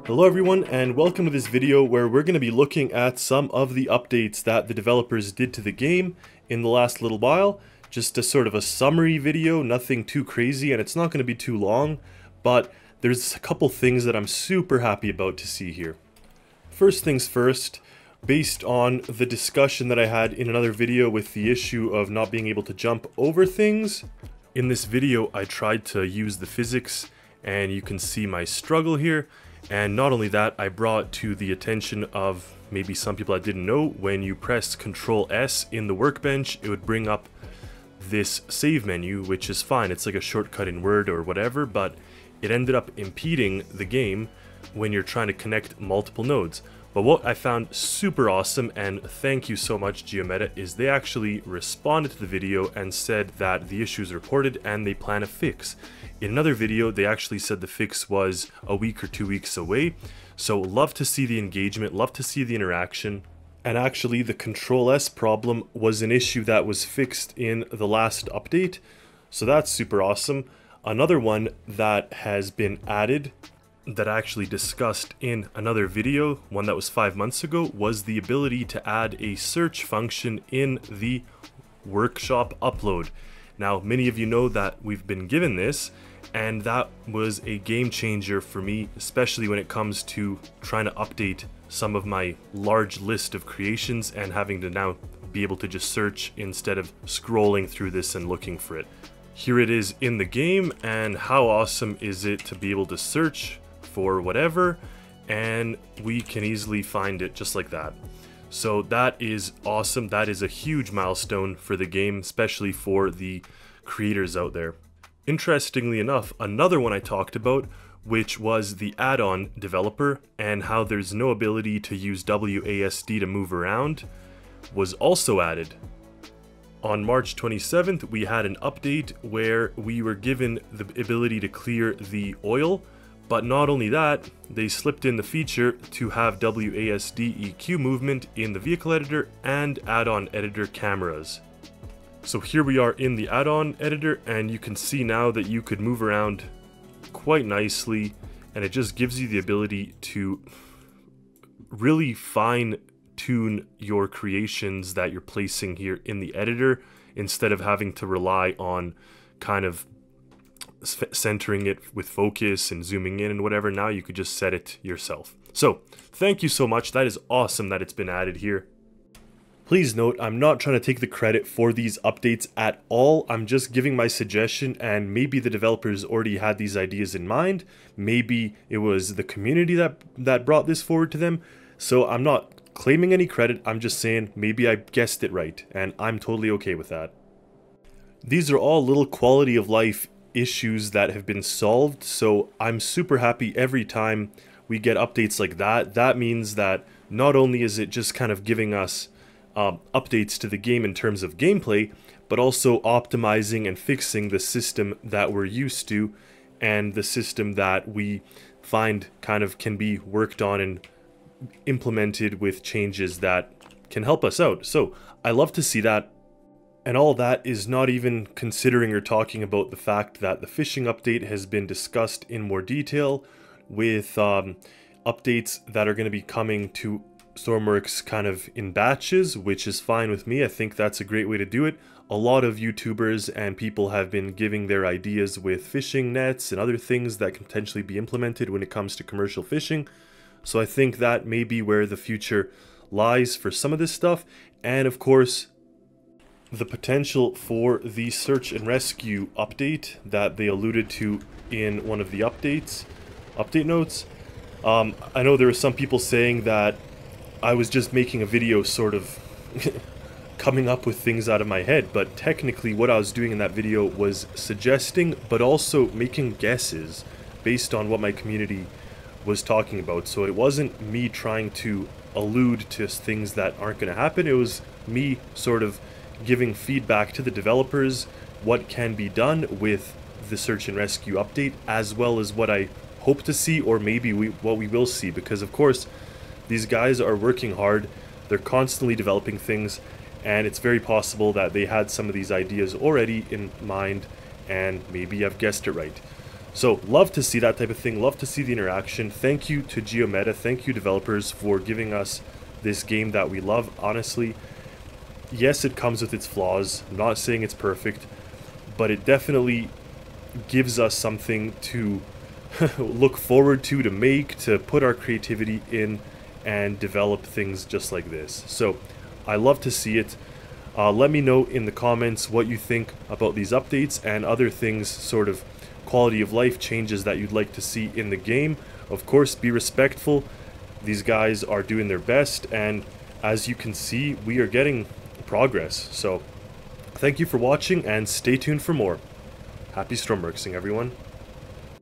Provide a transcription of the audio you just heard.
Hello everyone, and welcome to this video where we're going to be looking at some of the updates that the developers did to the game in the last little while. Just a sort of a summary video, nothing too crazy, and it's not going to be too long, but there's a couple things that I'm super happy about to see here. First things first, based on the discussion that I had in another video with the issue of not being able to jump over things, in this video I tried to use the physics, and you can see my struggle here. And not only that, I brought to the attention of maybe some people that didn't know, when you press Control S in the workbench, it would bring up this save menu, which is fine. It's like a shortcut in Word or whatever, but it ended up impeding the game when you're trying to connect multiple nodes. But what I found super awesome, and thank you so much GeoMeta, is they actually responded to the video and said that the issue is reported and they plan a fix. In another video, they actually said the fix was a week or 2 weeks away. So love to see the engagement, love to see the interaction. And actually the Control S problem was an issue that was fixed in the last update. So that's super awesome. Another one that has been added that I actually discussed in another video, one that was 5 months ago, was the ability to add a search function in the workshop upload. Now, many of you know that we've been given this, and that was a game changer for me, especially when it comes to trying to update some of my large list of creations and having to now be able to just search instead of scrolling through this and looking for it. Here it is in the game, and how awesome is it to be able to search for whatever, and we can easily find it just like that. So that is awesome. That is a huge milestone for the game, especially for the creators out there. Interestingly enough, another one I talked about, which was the add-on developer and how there's no ability to use WASD to move around, was also added. On March 27th, we had an update where we were given the ability to clear the oil. But not only that, they slipped in the feature to have WASD EQ movement in the vehicle editor and add-on editor cameras. So here we are in the add-on editor, and you can see now that you could move around quite nicely, and it just gives you the ability to really fine-tune your creations that you're placing here in the editor, instead of having to rely on kind of centering it with focus and zooming in and whatever. Now you could just set it yourself. So thank you so much. That is awesome that it's been added here. Please note, I'm not trying to take the credit for these updates at all. I'm just giving my suggestion, and maybe the developers already had these ideas in mind. Maybe it was the community that brought this forward to them. So I'm not claiming any credit. I'm just saying maybe I guessed it right, and I'm totally okay with that. These are all little quality of life issues that have been solved, so I'm super happy every time we get updates like that. That means that not only is it just kind of giving us updates to the game in terms of gameplay, but also optimizing and fixing the system that we're used to, and the system that we find kind of can be worked on and implemented with changes that can help us out. So I love to see that. And all that is not even considering or talking about the fact that the fishing update has been discussed in more detail, with updates that are going to be coming to Stormworks kind of in batches, which is fine with me. I think that's a great way to do it. A lot of YouTubers and people have been giving their ideas with fishing nets and other things that can potentially be implemented when it comes to commercial fishing. So I think that may be where the future lies for some of this stuff. And of course, the potential for the search and rescue update that they alluded to in one of the update notes. I know there were some people saying that I was just making a video sort of coming up with things out of my head, but technically what I was doing in that video was suggesting, but also making guesses based on what my community was talking about. So it wasn't me trying to allude to things that aren't going to happen. It was me sort of giving feedback to the developers what can be done with the search and rescue update, as well as what I hope to see, or maybe what we will see, because of course these guys are working hard, they're constantly developing things, and it's very possible that they had some of these ideas already in mind, and maybe I've guessed it right. So love to see that type of thing, love to see the interaction. Thank you to Geometa, thank you developers for giving us this game that we love. Honestly, yes, it comes with its flaws. I'm not saying it's perfect, but it definitely gives us something to look forward to make, to put our creativity in and develop things just like this. So I love to see it. Let me know in the comments what you think about these updates and other things, sort of quality of life changes that you'd like to see in the game. Of course, be respectful. These guys are doing their best, and as you can see, we are getting progress. So thank you for watching and stay tuned for more. Happy Stormworksing, everyone.